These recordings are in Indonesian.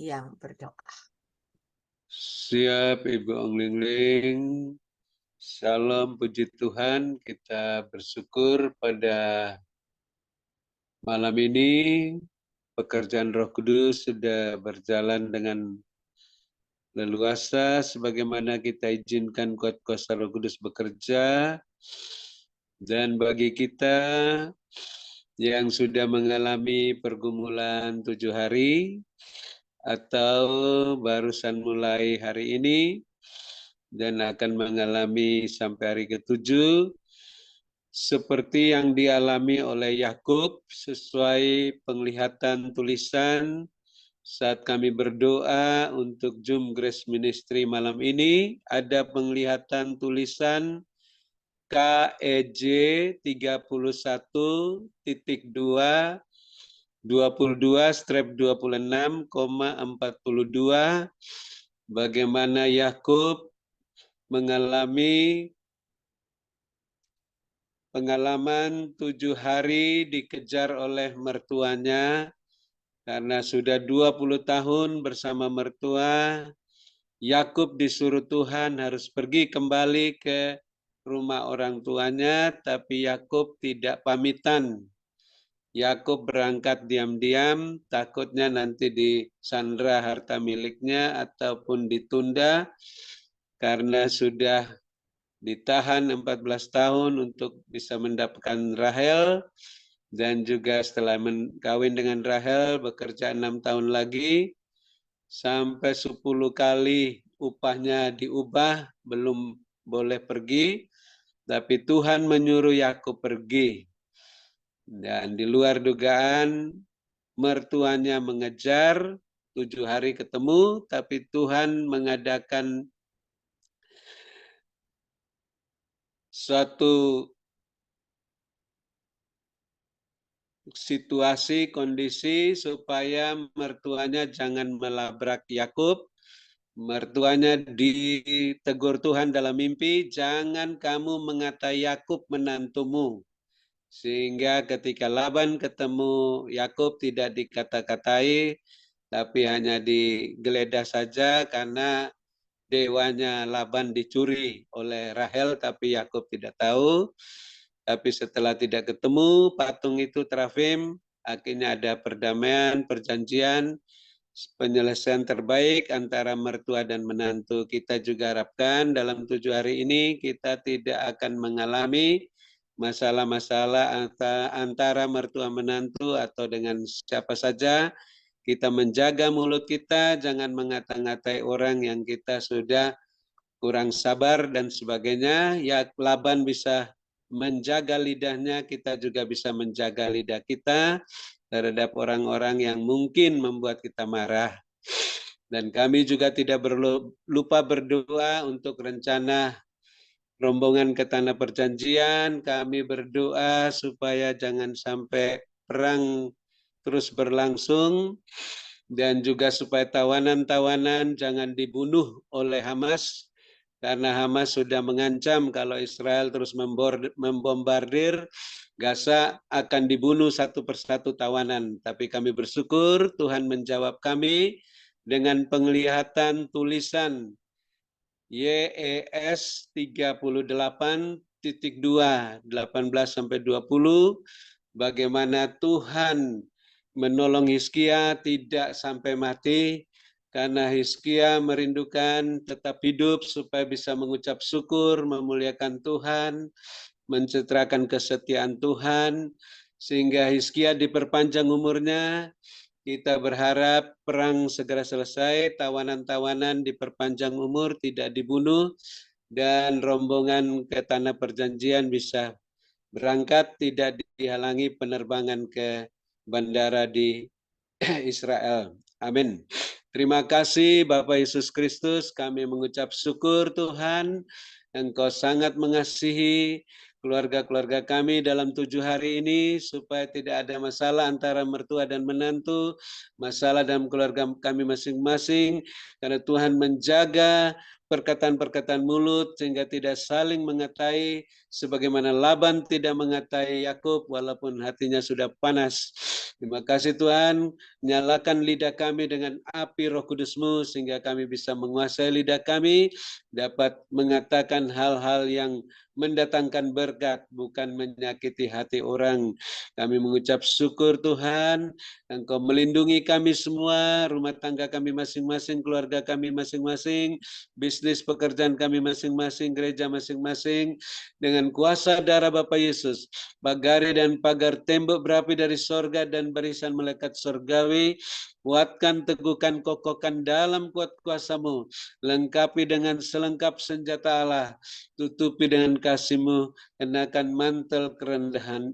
yang berdoa. Siap Ibu Ong Ling Ling. Salam puji Tuhan, kita bersyukur pada malam ini pekerjaan Roh Kudus sudah berjalan dengan leluasa sebagaimana kita izinkan kuat kuasa Roh Kudus bekerja. Dan bagi kita yang sudah mengalami pergumulan 7 hari atau barusan mulai hari ini dan akan mengalami sampai hari ke-7 seperti yang dialami oleh Yakub sesuai penglihatan tulisan saat kami berdoa untuk Zoom Grace Ministry malam ini, ada penglihatan tulisan KEJ 31.2 22/26,42 bagaimana Yakub mengalami pengalaman 7 hari dikejar oleh mertuanya karena sudah 20 tahun bersama mertua. Yakub disuruh Tuhan harus pergi kembali ke rumah orang tuanya, tapi Yakub tidak pamitan. Yakub berangkat diam-diam, takutnya nanti disandra harta miliknya ataupun ditunda karena sudah ditahan 14 tahun untuk bisa mendapatkan Rahel, dan juga setelah kawin dengan Rahel bekerja 6 tahun lagi sampai 10 kali upahnya diubah, belum boleh pergi, tapi Tuhan menyuruh Yakub pergi. Dan di luar dugaan mertuanya mengejar, 7 hari ketemu, tapi Tuhan mengadakan suatu situasi, kondisi supaya mertuanya jangan melabrak Yakub. Mertuanya ditegur Tuhan dalam mimpi, jangan kamu mengatai Yakub menantumu. Sehingga ketika Laban ketemu Yakub tidak dikata-katai, tapi hanya digeledah saja karena dewanya Laban dicuri oleh Rahel, tapi Yakub tidak tahu. Tapi setelah tidak ketemu patung itu terafim, akhirnya ada perdamaian, perjanjian, penyelesaian terbaik antara mertua dan menantu. Kita juga harapkan dalam 7 hari ini kita tidak akan mengalami masalah-masalah antara mertua menantu atau dengan siapa saja. Kita menjaga mulut kita, jangan mengata-ngatai orang yang kita sudah kurang sabar dan sebagainya. Ya, Laban bisa menjaga lidahnya, kita juga bisa menjaga lidah kita terhadap orang-orang yang mungkin membuat kita marah. Dan kami juga tidak lupa berdoa untuk rencana rombongan ke tanah perjanjian. Kami berdoa supaya jangan sampai perang terus berlangsung, dan juga supaya tawanan-tawanan jangan dibunuh oleh Hamas, karena Hamas sudah mengancam kalau Israel terus membombardir Gaza akan dibunuh satu persatu tawanan. Tapi kami bersyukur Tuhan menjawab kami dengan penglihatan tulisan YES 38.2 18-20, bagaimana Tuhan menolong Hizkia tidak sampai mati, karena Hizkia merindukan tetap hidup supaya bisa mengucap syukur, memuliakan Tuhan, menceritakan kesetiaan Tuhan, sehingga Hizkia diperpanjang umurnya. Kita berharap perang segera selesai, tawanan-tawanan diperpanjang umur, tidak dibunuh, dan rombongan ke tanah perjanjian bisa berangkat, tidak dihalangi penerbangan ke bandara di Israel. Amin. Terima kasih Bapak Yesus Kristus, kami mengucap syukur Tuhan, Engkau sangat mengasihi keluarga-keluarga kami dalam 7 hari ini, supaya tidak ada masalah antara mertua dan menantu, masalah dalam keluarga kami masing-masing, karena Tuhan menjaga perkataan-perkataan mulut sehingga tidak saling mengatai sebagaimana Laban tidak mengatai Yakub walaupun hatinya sudah panas. Terima kasih Tuhan, nyalakan lidah kami dengan api Roh Kudus-Mu sehingga kami bisa menguasai lidah kami, dapat mengatakan hal-hal yang mendatangkan berkat, bukan menyakiti hati orang. Kami mengucap syukur Tuhan, Engkau melindungi kami semua, rumah tangga kami masing-masing, keluarga kami masing-masing, bisnis pekerjaan kami masing-masing, gereja masing-masing, dengan kuasa darah Bapa Yesus, pagari dan pagar tembok berapi dari sorga dan barisan malaikat sorgawi, kuatkan, teguhkan, kokohkan dalam kuat kuasa-Mu, lengkapi dengan selengkap senjata Allah, tutupi dengan kasih-Mu, kenakan mantel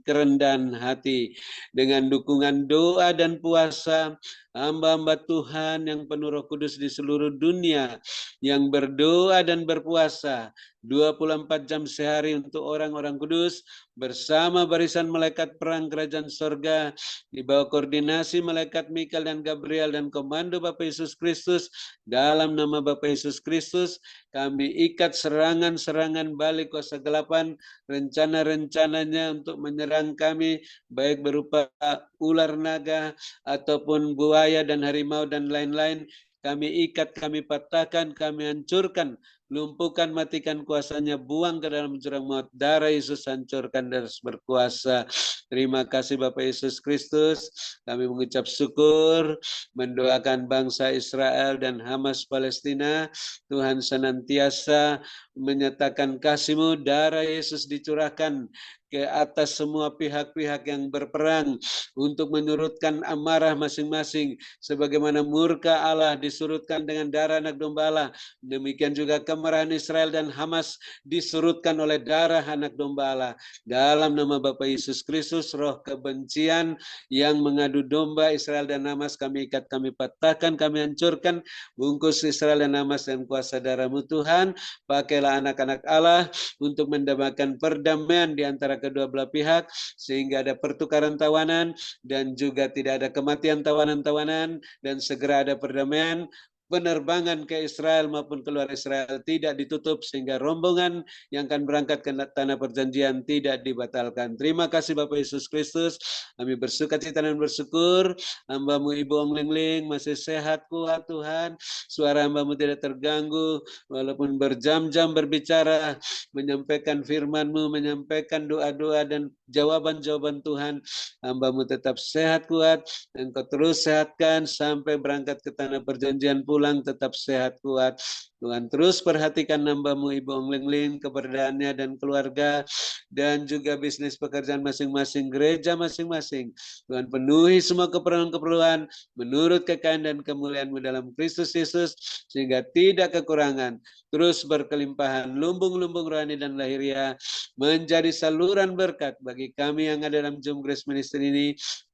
kerendahan hati, dengan dukungan doa dan puasa, hamba-hamba Tuhan yang penuh Roh Kudus di seluruh dunia, yang berdoa dan berpuasa 24 jam sehari untuk orang-orang kudus, bersama barisan malaikat perang kerajaan sorga, di bawah koordinasi malaikat Mikael dan Gabriel dan komando Bapak Yesus Kristus, dalam nama Bapak Yesus Kristus, kami ikat serangan-serangan balik kuasa gelapan, rencana-rencananya untuk menyerang kami, baik berupa ular naga, ataupun buaya dan harimau dan lain-lain, kami ikat, kami patahkan, kami hancurkan, lumpuhkan, matikan kuasanya, buang ke dalam jurang maut. Darah Yesus hancurkan dan berkuasa. Terima kasih Bapak Yesus Kristus. Kami mengucap syukur, mendoakan bangsa Israel dan Hamas Palestina. Tuhan senantiasa menyatakan kasih-Mu, darah Yesus dicurahkan ke atas semua pihak-pihak yang berperang untuk menurutkan amarah masing-masing, sebagaimana murka Allah disurutkan dengan darah anak domba Allah, demikian juga kemarahan Israel dan Hamas disurutkan oleh darah anak domba Allah. Dalam nama Bapa Yesus Kristus, roh kebencian yang mengadu domba Israel dan Hamas kami ikat, kami patahkan, kami hancurkan, bungkus Israel dan Hamas dan kuasa darah-Mu Tuhan. Pakailah anak-anak Allah untuk mendamaikan perdamaian di antara kedua belah pihak, sehingga ada pertukaran tawanan dan juga tidak ada kematian tawanan-tawanan, dan segera ada perdamaian. Penerbangan ke Israel maupun keluar Israel tidak ditutup, sehingga rombongan yang akan berangkat ke tanah perjanjian tidak dibatalkan. Terima kasih Bapak Yesus Kristus. Kami bersuka cita dan bersyukur. Hamba-Mu Ibu Ong Lingling masih sehat, kuat Tuhan. Suara hamba-Mu tidak terganggu, walaupun berjam-jam berbicara, menyampaikan firman-Mu, menyampaikan doa-doa dan jawaban-jawaban Tuhan. Hamba-Mu tetap sehat, kuat. Engkau terus sehatkan sampai berangkat ke tanah perjanjian, pulang tetap sehat, kuat. Tuhan terus perhatikan hamba-Mu Ibu Ong Lingling, keberadaannya dan keluarga, dan juga bisnis pekerjaan masing-masing, gereja masing-masing. Tuhan penuhi semua keperluan-keperluan menurut kekayaan dan kemuliaan-Mu dalam Kristus Yesus, sehingga tidak kekurangan, terus berkelimpahan, lumbung-lumbung rohani dan lahiriah, menjadi saluran berkat bagi kami yang ada dalam Zoom Grace Ministry ini,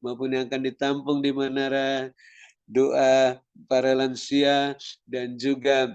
maupun yang akan ditampung di menara doa para lansia dan juga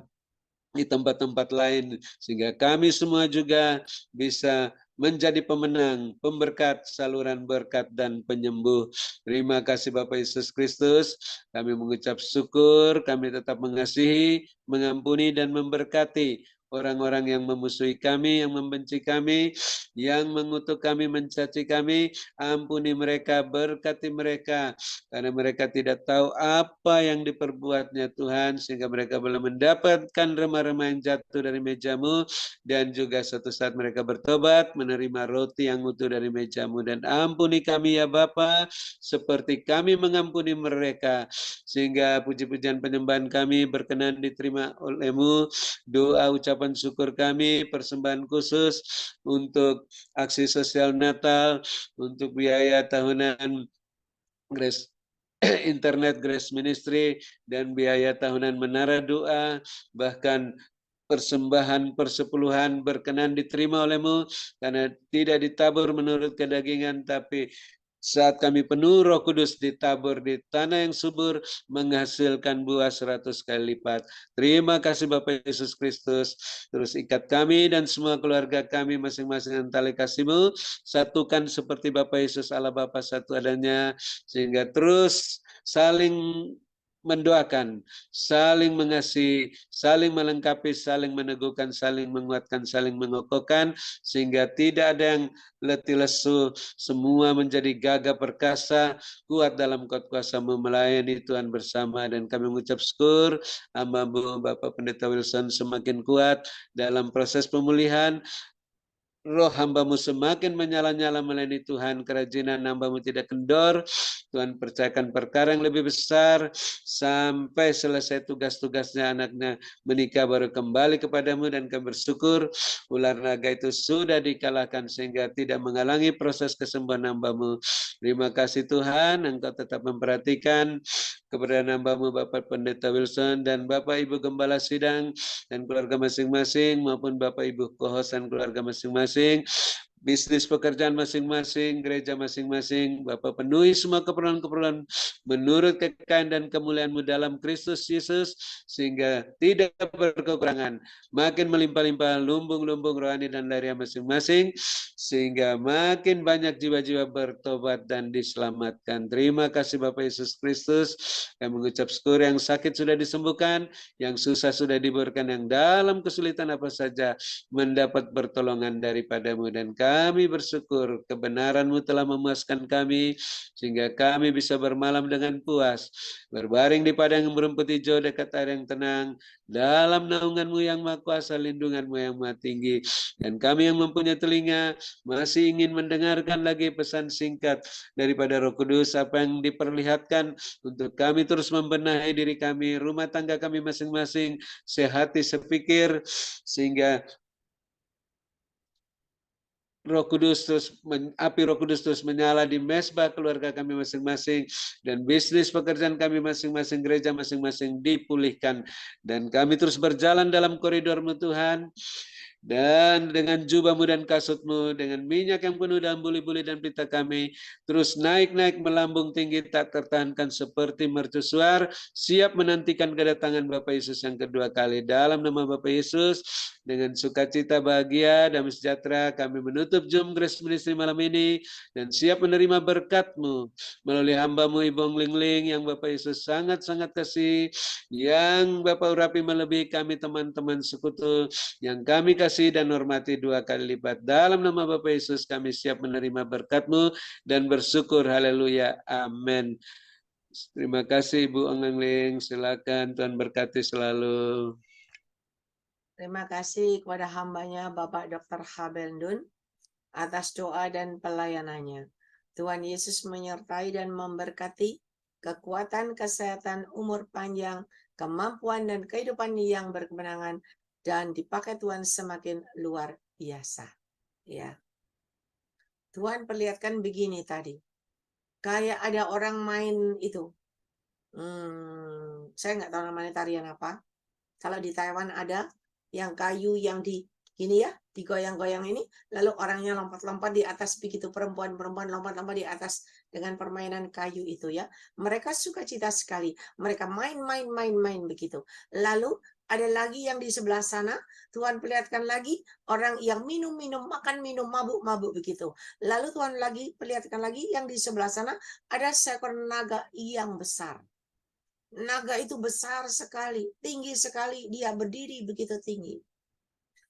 di tempat-tempat lain, sehingga kami semua juga bisa menjadi pemenang, pemberkat, saluran berkat, dan penyembuh. Terima kasih Bapak Yesus Kristus. Kami mengucap syukur, kami tetap mengasihi, mengampuni, dan memberkati orang-orang yang memusuhi kami, yang membenci kami, yang mengutuk kami, mencaci kami. Ampuni mereka, berkati mereka, karena mereka tidak tahu apa yang diperbuatnya Tuhan, sehingga mereka belum mendapatkan remah-remah yang jatuh dari meja-Mu, dan juga suatu saat mereka bertobat, menerima roti yang utuh dari meja-Mu. Dan ampuni kami ya Bapa, seperti kami mengampuni mereka, sehingga puji-pujian penyembahan kami berkenan diterima oleh-Mu. Doa ucapan syukur kami, persembahan khusus untuk aksi sosial Natal, untuk biaya tahunan Grace Internet Grace Ministry, dan biaya tahunan Menara Doa, bahkan persembahan persepuluhan berkenan diterima oleh-Mu, karena tidak ditabur menurut kedagingan, tapi saat kami penuh Roh Kudus ditabur di tanah yang subur, menghasilkan buah 100 kali lipat. Terima kasih Bapak Yesus Kristus. Terus ikat kami dan semua keluarga kami masing-masing dengan tali kasih-Mu, satukan seperti Bapak Yesus Allah Bapa satu adanya, sehingga terus saling mendoakan, saling mengasihi, saling melengkapi, saling meneguhkan, saling menguatkan, saling mengokohkan, sehingga tidak ada yang letih lesu, semua menjadi gagah perkasa, kuat dalam kuasa-Mu melayani Tuhan bersama. Dan kami mengucap syukur, hamba-Mu Bapak Pendeta Wilson semakin kuat dalam proses pemulihan, roh hamba-Mu semakin menyala-nyala melayani Tuhan, kerajinan hamba-Mu tidak kendor, Tuhan percayakan perkara yang lebih besar, sampai selesai tugas-tugasnya anaknya menikah baru kembali kepadamu, dan kami bersyukur ular naga itu sudah dikalahkan sehingga tidak menghalangi proses kesembuhan hamba-Mu. Terima kasih Tuhan, Engkau tetap memperhatikan keberadaan hamba-Mu Bapak Pendeta Wilson dan Bapak Ibu Gembala Sidang dan keluarga masing-masing, maupun Bapak Ibu co-host dan keluarga masing-masing, bisnis pekerjaan masing-masing, gereja masing-masing. Bapak penuhi semua keperluan-keperluan menurut kekayaan dan kemuliaan-Mu dalam Kristus Yesus, sehingga tidak berkekurangan, makin melimpah-limpah lumbung-lumbung rohani dan lahiriah masing-masing, sehingga makin banyak jiwa-jiwa bertobat dan diselamatkan. Terima kasih Bapak Yesus Kristus. Kami mengucap syukur, yang sakit sudah disembuhkan, yang susah sudah diberikan, yang dalam kesulitan apa saja mendapat pertolongan daripada-Mu. Dan kami bersyukur kebenaran-Mu telah memuaskan kami, sehingga kami bisa bermalam dengan puas, berbaring di padang berumput hijau dekat air yang tenang, dalam naungan-Mu yang maha kuasa, lindungan-Mu yang maha tinggi. Dan kami yang mempunyai telinga masih ingin mendengarkan lagi pesan singkat daripada Roh Kudus, apa yang diperlihatkan untuk kami terus membenahi diri kami, rumah tangga kami masing-masing, sehati sepikir, sehingga api Roh Kudus terus menyala di mesbah keluarga kami masing-masing, dan bisnis pekerjaan kami masing-masing, gereja masing-masing dipulihkan, dan kami terus berjalan dalam koridor-Mu Tuhan. Dan dengan jubah-Mu dan kasut-Mu, dengan minyak yang penuh dalam buli-buli dan pita kami, terus naik-naik melambung tinggi, tak tertahankan seperti mercusuar, siap menantikan kedatangan Bapa Yesus yang kedua kali. Dalam nama Bapa Yesus, dengan sukacita, bahagia, damai sejahtera, kami menutup Zoom Grace Ministry malam ini, dan siap menerima berkat-Mu melalui hamba-Mu Ibu Ling-Ling, yang Bapa Yesus sangat-sangat kasih, yang Bapak urapi melebihi kami teman-teman sekutu, yang kami kasih dan hormati dua kali lipat. Dalam nama Bapa Yesus kami siap menerima berkat-Mu dan bersyukur. Haleluya. Amin. Terima kasih Ibu Ling-Ling. Silakan, Tuhan berkati selalu. Terima kasih kepada hambanya Bapak Dr. Habel Ndun atas doa dan pelayanannya. Tuhan Yesus menyertai dan memberkati kekuatan, kesehatan, umur panjang, kemampuan dan kehidupan yang berkemenangan, dan dipakai Tuhan semakin luar biasa. Ya, Tuhan perlihatkan begini tadi, kayak ada orang main itu. Saya nggak tahu namanya tarian apa. Kalau di Taiwan ada yang kayu yang di gini ya, digoyang-goyang ini, lalu orangnya lompat-lompat di atas begitu, perempuan-perempuan lompat-lompat di atas dengan permainan kayu itu ya. Mereka sukacita sekali. Mereka main begitu. Lalu ada lagi yang di sebelah sana, Tuhan perlihatkan lagi orang yang minum-minum, makan minum, mabuk-mabuk begitu. Lalu Tuhan lagi perlihatkan lagi yang di sebelah sana ada seekor naga yang besar. Naga itu besar sekali, tinggi sekali, dia berdiri begitu tinggi.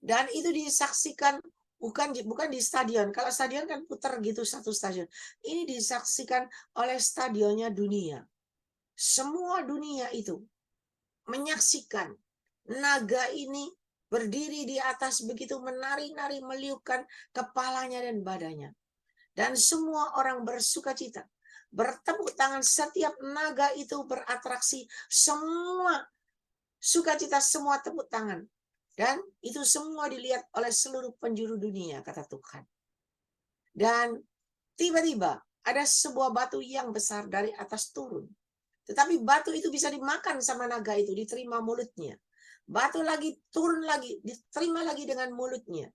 Dan itu disaksikan bukan di stadion. Kalau stadion kan putar gitu satu stadion. Ini disaksikan oleh stadionnya dunia. Semua dunia itu menyaksikan naga ini berdiri di atas begitu menari-nari, meliupkan kepalanya dan badannya. Dan semua orang bersukacita, bertepuk tangan. Setiap naga itu beratraksi, semua sukacita, semua tepuk tangan. Dan itu semua dilihat oleh seluruh penjuru dunia, kata Tuhan. Dan tiba-tiba ada sebuah batu yang besar dari atas turun. Tetapi batu itu bisa dimakan sama naga itu, diterima mulutnya. Batu lagi turun lagi, diterima lagi dengan mulutnya.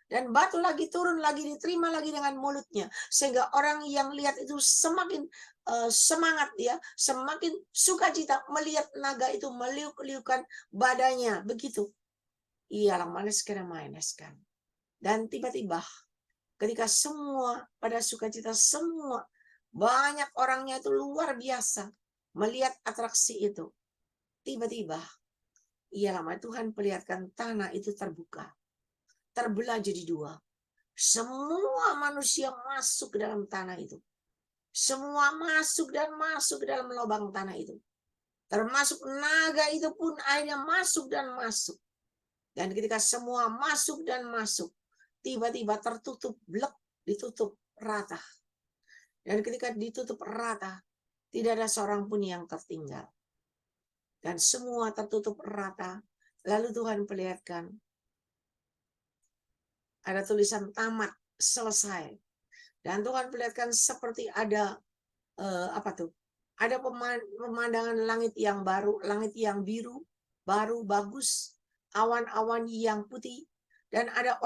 Dan batu lagi turun lagi, diterima lagi dengan mulutnya. Sehingga orang yang lihat itu semakin semangat ya, semakin sukacita melihat naga itu meliuk-liukan badannya. Begitu. Ialah maniskan. Dan tiba-tiba ketika semua pada sukacita, semua banyak orangnya itu luar biasa. melihat atraksi itu, tiba-tiba ia lama Tuhan perlihatkan tanah itu terbuka, terbelah jadi dua. Semua manusia masuk ke dalam tanah itu. Semua masuk dan masuk ke dalam lubang tanah itu. Termasuk naga itu pun akhirnya masuk dan masuk. Dan ketika semua masuk dan masuk, tiba-tiba tertutup blek, ditutup rata. Dan ketika ditutup rata, tidak ada seorang pun yang tertinggal. Dan semua tertutup rata. Lalu Tuhan perlihatkan ada tulisan tamat, selesai. Dan Tuhan perlihatkan seperti ada ada pemandangan langit yang baru, langit yang biru, baru, bagus, awan-awan yang putih, dan ada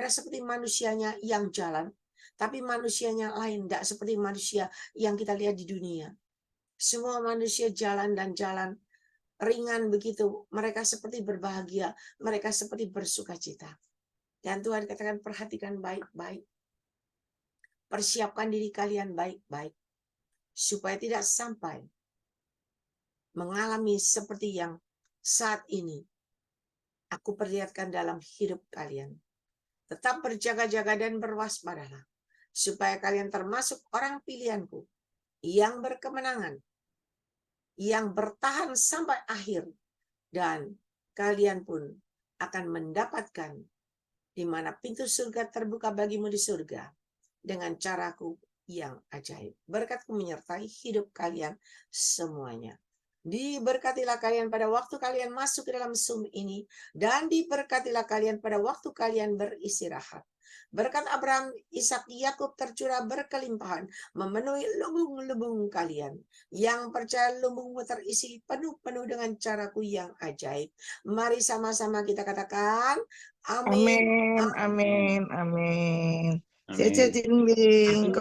seperti manusianya yang jalan, tapi manusianya lain, tidak seperti manusia yang kita lihat di dunia. Semua manusia jalan dan jalan ringan begitu, mereka seperti berbahagia, mereka seperti bersuka cita. Dan Tuhan katakan, perhatikan baik-baik, persiapkan diri kalian baik-baik, supaya tidak sampai mengalami seperti yang saat ini aku perlihatkan dalam hidup kalian. Tetap berjaga-jaga dan berwaspadalah, supaya kalian termasuk orang pilihanku yang berkemenangan, yang bertahan sampai akhir, dan kalian pun akan mendapatkan di mana pintu surga terbuka bagimu di surga dengan caraku yang ajaib. Berkatku menyertai hidup kalian semuanya. Diberkatilah kalian pada waktu kalian masuk ke dalam Zoom ini, dan diberkatilah kalian pada waktu kalian beristirahat. Berkat Abraham, Ishak, Yakub tercurah berkelimpahan, memenuhi lubung-lubung kalian. Yang percaya lumbungmu terisi penuh-penuh dengan caraku yang ajaib. Mari sama-sama kita katakan, amin. Amin, amin, amin. Amin.谢谢金玲，